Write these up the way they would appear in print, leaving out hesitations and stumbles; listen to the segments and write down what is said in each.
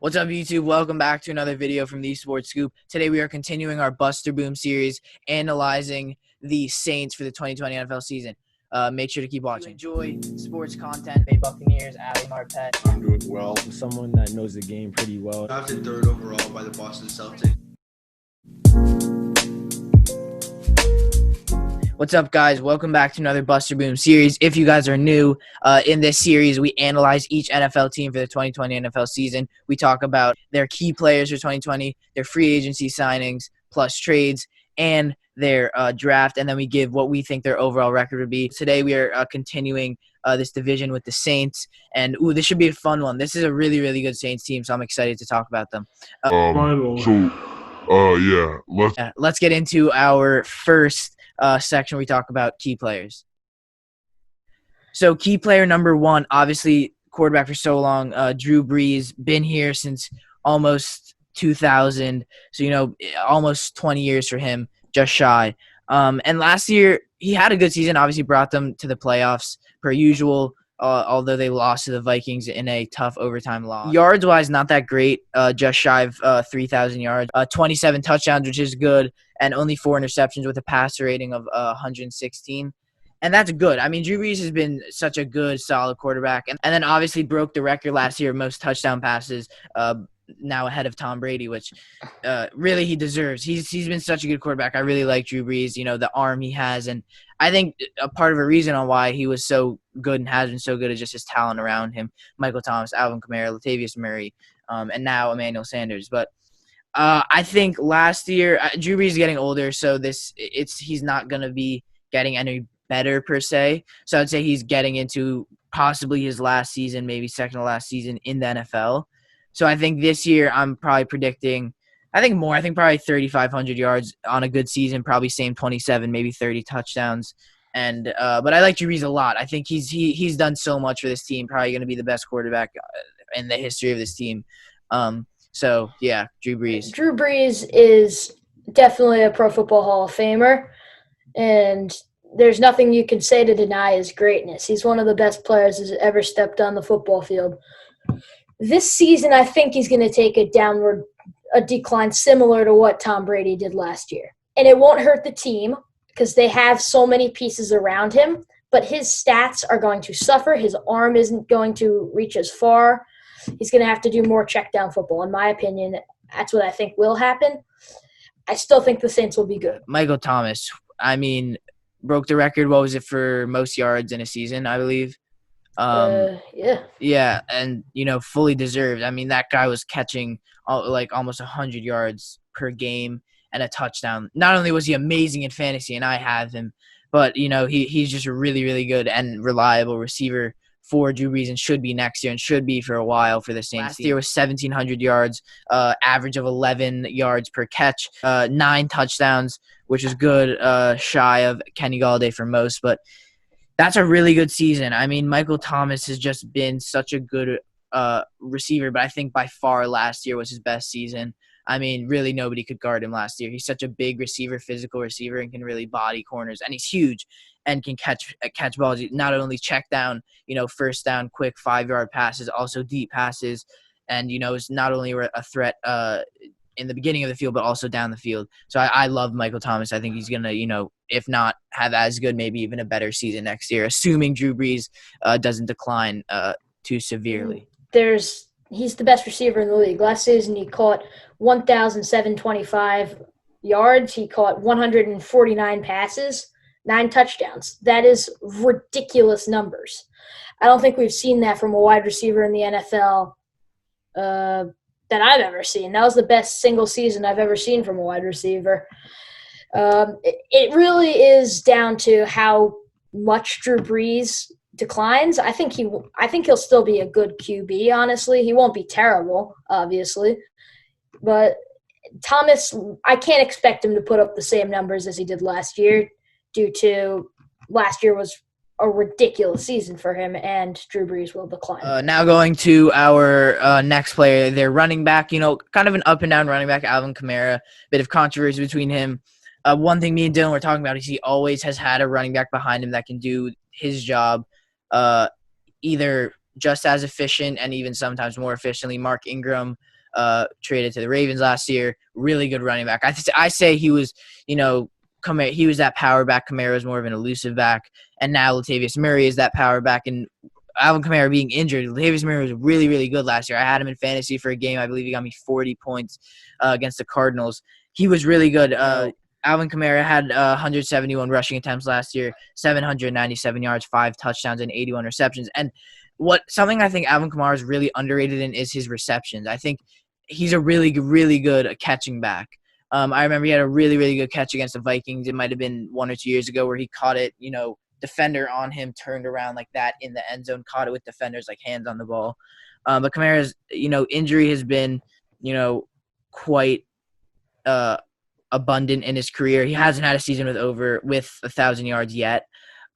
What's up, YouTube? Welcome back to another video from the Sports Scoop. Today we are continuing our Buster Boom series, analyzing the Saints for the 2020 NFL season. Make sure to keep watching. If you enjoy sports content, Bay Buccaneers, Ali Marpet. I'm doing well. Someone that knows the game pretty well. Drafted third overall by the Boston Celtics. What's up, guys? Welcome back to another Buster Boom series. If you guys are new, in this series, we analyze each NFL team for the 2020 NFL season. We talk about their key players for 2020, their free agency signings, plus trades, and their draft, and then we give what we think their overall record would be. Today, we are continuing this division with the Saints, and this should be a fun one. This is a really, really good Saints team, so I'm excited to talk about them. Let's get into our first section. We talk about key players. So key player number one, obviously quarterback for so long, Drew Brees, been here since almost 2000. So, almost 20 years for him, just shy. And last year he had a good season, obviously brought them to the playoffs per usual, although they lost to the Vikings in a tough overtime loss. Yards-wise, not that great, just shy of 3,000 yards, 27 touchdowns, which is good, and only 4 interceptions with a passer rating of 116. And that's good. I mean, Drew Brees has been such a good, solid quarterback. And then obviously broke the record last year, most touchdown passes, now ahead of Tom Brady, which really he deserves. He's been such a good quarterback. I really like Drew Brees, the arm he has. And I think a part of a reason on why he was so good and has been so good is just his talent around him. Micheal Thomas, Alvin Kamara, Latavius Murray, and now Emmanuel Sanders. But I think last year, Drew Brees is getting older, so he's not going to be getting any better per se. So I'd say he's getting into possibly his last season, maybe second to last season in the NFL. So I think this year I'm probably predicting – I think probably 3,500 yards on a good season, probably same 27, maybe 30 touchdowns. And but I like Drew Brees a lot. I think he's done so much for this team, probably going to be the best quarterback in the history of this team. So, yeah, Drew Brees. Drew Brees is definitely a Pro Football Hall of Famer, and there's nothing you can say to deny his greatness. He's one of the best players who's ever stepped on the football field. This season, I think he's going to take a decline similar to what Tom Brady did last year. And it won't hurt the team because they have so many pieces around him, but his stats are going to suffer. His arm isn't going to reach as far. He's going to have to do more check down football. In my opinion, that's what I think will happen. I still think the Saints will be good. Micheal Thomas, broke the record. What was it for most yards in a season, I believe? Yeah. Yeah, and, fully deserved. That guy was catching almost 100 yards per game and a touchdown. Not only was he amazing in fantasy, and I have him, but, he's just a really, really good and reliable receiver for Drew Brees and should be next year and should be for a while for the Saints. Last year was 1,700 yards, average of 11 yards per catch, 9 touchdowns, which is good, shy of Kenny Golladay for most, but that's a really good season. Micheal Thomas has just been such a good receiver, but I think by far last year was his best season. Really nobody could guard him last year. He's such a big receiver, physical receiver, and can really body corners. And he's huge and can catch balls. Not only check down, first down, quick 5-yard passes, also deep passes. And, is not only a threat in the beginning of the field, but also down the field. So I love Micheal Thomas. I think he's going to, if not have as good, maybe even a better season next year, assuming Drew Brees doesn't decline too severely. He's the best receiver in the league. Last season, he caught 1,725 yards. He caught 149 passes, 9 touchdowns. That is ridiculous numbers. I don't think we've seen that from a wide receiver in the NFL that I've ever seen. That was the best single season I've ever seen from a wide receiver. It really is down to how much Drew Brees declines. I think he'll still be a good QB, honestly. He won't be terrible, obviously. But Thomas, I can't expect him to put up the same numbers as he did last year due to last year was a ridiculous season for him, and Drew Brees will decline. Now going to our next player, their running back, kind of an up-and-down running back, Alvin Kamara. Bit of controversy between him. One thing me and Dylan were talking about is he always has had a running back behind him that can do his job either just as efficient and even sometimes more efficiently. Mark Ingram traded to the Ravens last year. Really good running back. I say he was, he was that power back. Kamara was more of an elusive back. And now Latavius Murray is that power back. And Alvin Kamara being injured, Latavius Murray was really, really good last year. I had him in fantasy for a game. I believe he got me 40 points against the Cardinals. He was really good. Alvin Kamara had 171 rushing attempts last year, 797 yards, 5 touchdowns, and 81 receptions. And something I think Alvin Kamara is really underrated in is his receptions. I think he's a really, really good catching back. I remember he had a really, really good catch against the Vikings. It might have been 1 or 2 years ago where he caught it, defender on him, turned around like that in the end zone, caught it with defenders like hands on the ball. But Kamara's, injury has been, quite abundant in his career. He hasn't had a season with 1,000 yards yet.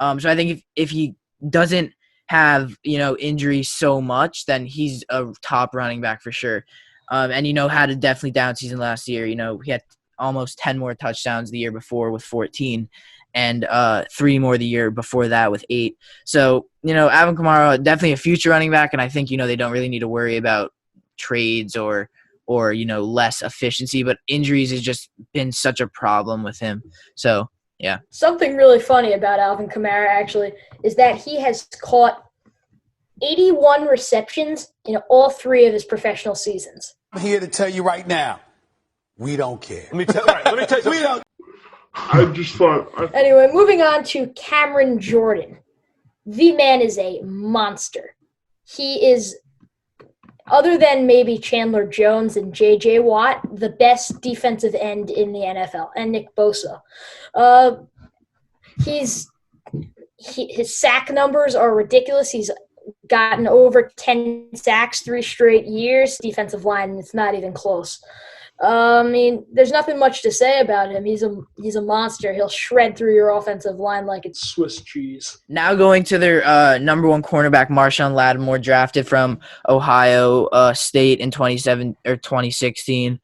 So I think if he doesn't have, injury so much, then he's a top running back for sure. And, had a definitely down season last year. He had almost 10 more touchdowns the year before with 14 and 3 more the year before that with 8. So, Alvin Kamara, definitely a future running back. And I think, they don't really need to worry about trades or less efficiency, but injuries has just been such a problem with him. So, yeah. Something really funny about Alvin Kamara, actually, is that he has caught 81 receptions in all 3 of his professional seasons. I'm here to tell you right now, we don't care. Let me tell you We don't. I just thought. Anyway, moving on to Cameron Jordan. The man is a monster. He is, other than maybe Chandler Jones and J.J. Watt, the best defensive end in the NFL, and Nick Bosa. His sack numbers are ridiculous. He's gotten over 10 sacks 3 straight years. Defensive line, it's not even close. There's nothing much to say about him. He's a monster. He'll shred through your offensive line like it's Swiss cheese. Now going to their number 1 cornerback, Marshon Lattimore, drafted from Ohio State in 2016.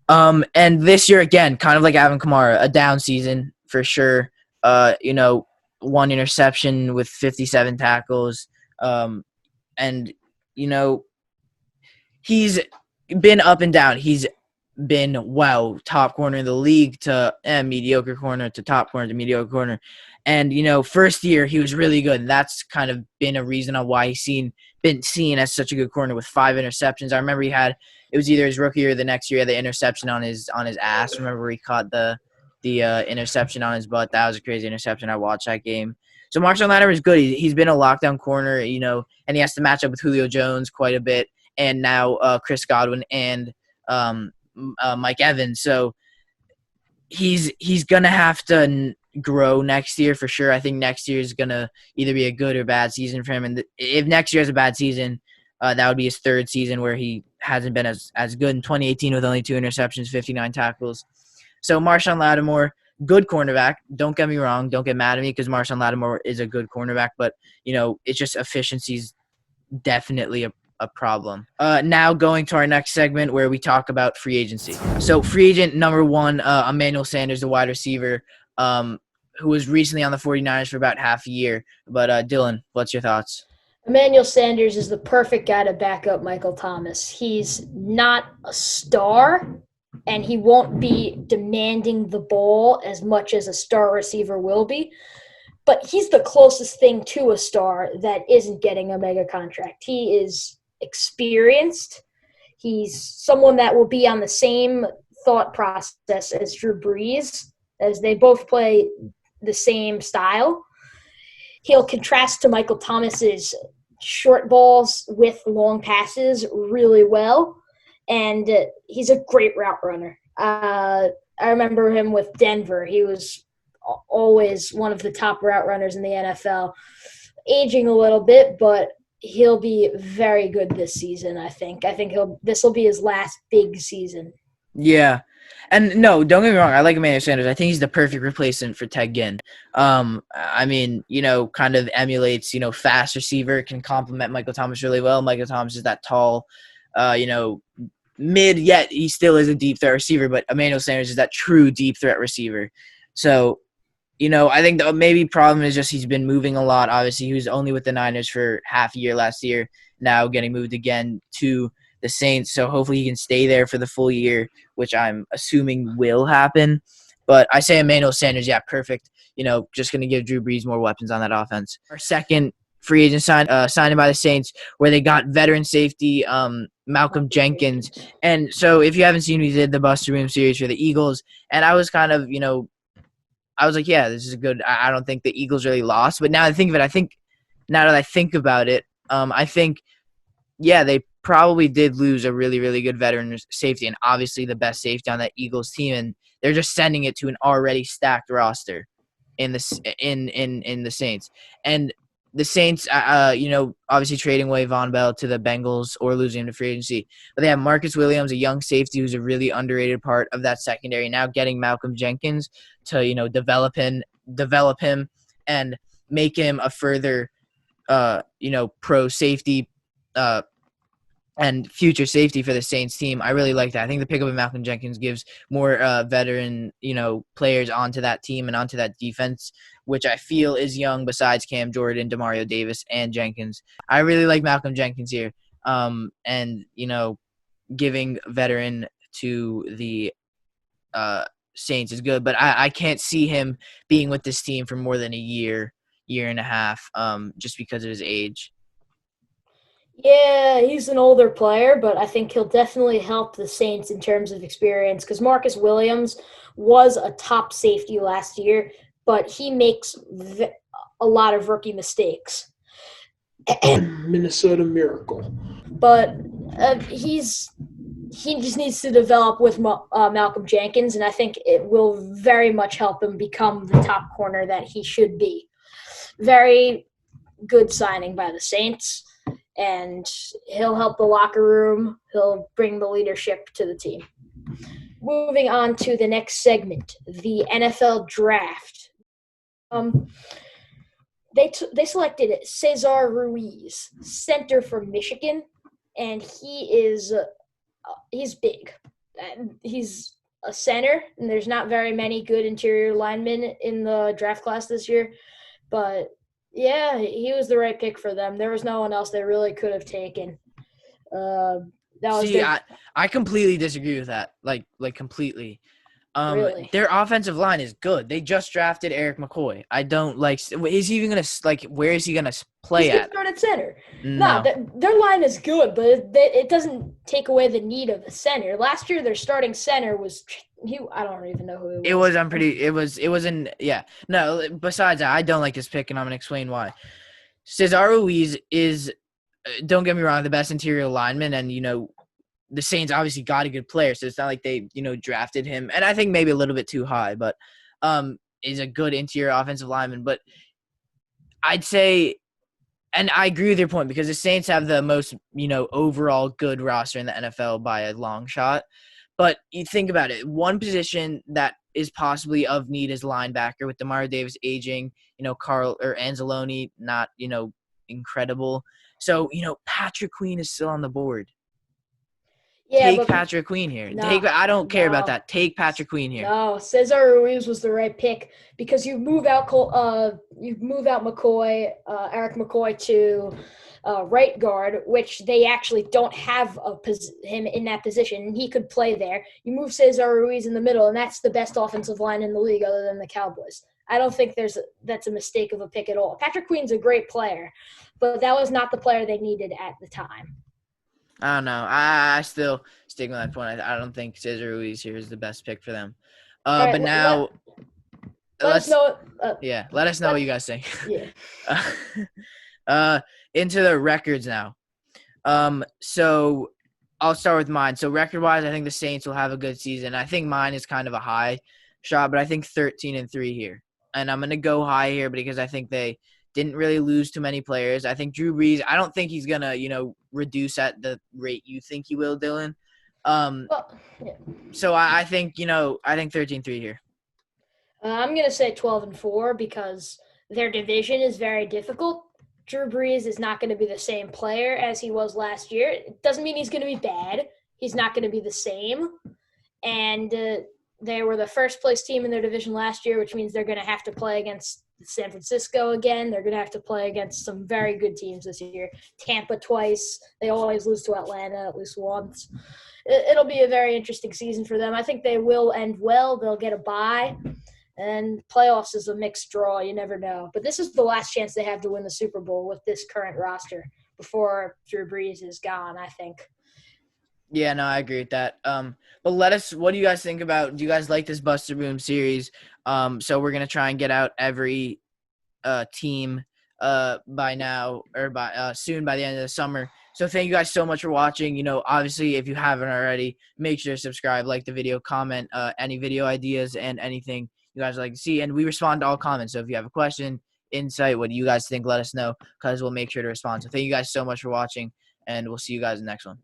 And this year, again, kind of like Alvin Kamara, a down season for sure. 1 interception with 57 tackles. And, he's been up and down. He's been, top corner in the league to mediocre corner to top corner to mediocre corner. And, first year he was really good. And that's kind of been a reason on why he's been seen as such a good corner with 5 interceptions. I remember it was either his rookie or the next year, he had the interception on his ass. Remember he caught the interception on his butt. That was a crazy interception. I watched that game. So Marshon Lattimore is good. He's been a lockdown corner, and he has to match up with Julio Jones quite a bit. And now Chris Godwin and Mike Evans. So he's going to have to grow next year for sure. I think next year is going to either be a good or bad season for him. And if next year has a bad season, that would be his 3rd season where he hasn't been as good in 2018 with only 2 interceptions, 59 tackles. So Marshon Lattimore, good cornerback. Don't get me wrong. Don't get mad at me because Marshon Lattimore is a good cornerback. But, it's just efficiency's definitely a problem. Now going to our next segment where we talk about free agency. So free agent number 1, Emmanuel Sanders, the wide receiver, who was recently on the 49ers for about half a year. But Dylan, what's your thoughts? Emmanuel Sanders is the perfect guy to back up Micheal Thomas. He's not a star, and he won't be demanding the ball as much as a star receiver will be. But he's the closest thing to a star that isn't getting a mega contract. He is experienced. He's someone that will be on the same thought process as Drew Brees, as they both play the same style. He'll contrast to Micheal Thomas's short balls with long passes really well, and he's a great route runner. I remember him with Denver. He was always one of the top route runners in the NFL. Aging a little bit, but he'll be very good this season, I think. This will be his last big season. Yeah. And no, don't get me wrong. I like Emmanuel Sanders. I think he's the perfect replacement for Ted Ginn. Kind of emulates, fast receiver, can complement Micheal Thomas really well. Micheal Thomas is that tall, mid, yet he still is a deep threat receiver, but Emmanuel Sanders is that true deep threat receiver. So, I think the maybe problem is just he's been moving a lot. Obviously, he was only with the Niners for half a year last year, now getting moved again to the Saints. So hopefully he can stay there for the full year, which I'm assuming will happen. But I say Emmanuel Sanders, yeah, perfect. Just going to give Drew Brees more weapons on that offense. Our second free agent signed by the Saints, where they got veteran safety Malcolm Jenkins. And so if you haven't seen, we did the Buster Room series for the Eagles, and I was kind of, I was like, yeah, this is good. I don't think the Eagles really lost. But now I think of it, now that I think about it, I think, yeah, they probably did lose a really, really good veteran safety, and obviously the best safety on that Eagles team, and they're just sending it to an already stacked roster in the Saints. And the Saints, obviously trading away Von Bell to the Bengals or losing him to free agency. But they have Marcus Williams, a young safety who's a really underrated part of that secondary. Now getting Malcolm Jenkins to, develop him and make him a further, pro safety and future safety for the Saints team. I really like that. I think the pickup of Malcolm Jenkins gives more veteran, players onto that team and onto that defense, which I feel is young besides Cam Jordan, Damario Davis, and Jenkins. I really like Malcolm Jenkins here. And, giving veteran to the Saints is good, but I can't see him being with this team for more than a year and a half, just because of his age. Yeah, he's an older player, but I think he'll definitely help the Saints in terms of experience because Marcus Williams was a top safety last year, but he makes a lot of rookie mistakes. Minnesota Miracle. But he just needs to develop with Malcolm Jenkins, and I think it will very much help him become the top corner that he should be. Very good signing by the Saints. And he'll help the locker room. He'll bring the leadership to the team. Moving on to the next segment, the NFL draft. They selected Cesar Ruiz, center from Michigan, and he's big. He's a center, and there's not very many good interior linemen in the draft class this year, but yeah, he was the right pick for them. There was no one else they really could have taken. I completely disagree with that. Like completely. Really? Their offensive line is good. They just drafted Eric McCoy. I don't like. Is he even gonna where is he gonna play He's at? Start at center. No, their line is good, but it doesn't take away the need of a center. Last year, their starting center was I don't even know who it was. It was in yeah. No, besides that, I don't like this pick, and I'm gonna explain why. Cesar Ruiz is, don't get me wrong, the best interior lineman, and the Saints obviously got a good player, so it's not like they, drafted him, and I think maybe a little bit too high, but is a good interior offensive lineman. But I'd say, and I agree with your point, because the Saints have the most, overall good roster in the NFL by a long shot. But you think about it, one position that is possibly of need is linebacker with Damario Davis aging, Carl or Anzalone not, incredible. So, Patrick Queen is still on the board. Yeah, Take Patrick Queen here. No, I don't care about that. Take Patrick Queen here. No, Cesar Ruiz was the right pick because you move out McCoy, Eric McCoy to right guard, which they actually don't have him in that position, and he could play there. You move Cesar Ruiz in the middle, and that's the best offensive line in the league other than the Cowboys. I don't think that's a mistake of a pick at all. Patrick Queen's a great player, but that was not the player they needed at the time. I don't know. I still stick with that point. I don't think Cesar Ruiz here is the best pick for them. Right, but now, let us know. Let us know what you guys think. Yeah. Into the records now. So I'll start with mine. So record-wise, I think the Saints will have a good season. I think mine is kind of a high shot, but I think 13-3 here. And I'm going to go high here because I think they didn't really lose too many players. I think Drew Brees, I don't think he's going to, reduce at the rate you think he will, Dylan. So I think, I think 13-3 here. I'm going to say 12-4 because their division is very difficult. Drew Brees is not going to be the same player as he was last year. It doesn't mean he's going to be bad. He's not going to be the same. And they were the first place team in their division last year, which means they're going to have to play against San Francisco again. They're going to have to play against some very good teams this year. Tampa twice. They always lose to Atlanta at least once. It'll be a very interesting season for them. I think they will end well. They'll get a bye. And playoffs is a mixed draw. You never know. But this is the last chance they have to win the Super Bowl with this current roster before Drew Brees is gone, I think. Yeah, no, I agree with that. But what do you guys think about, do you guys like this Buster Boom series? So we're going to try and get out every team by now or soon by the end of the summer. So thank you guys so much for watching. Obviously, if you haven't already, make sure to subscribe, like the video, comment any video ideas and anything you guys like to see. And we respond to all comments. So if you have a question, insight, what do you guys think, let us know because we'll make sure to respond. So thank you guys so much for watching, and we'll see you guys in the next one.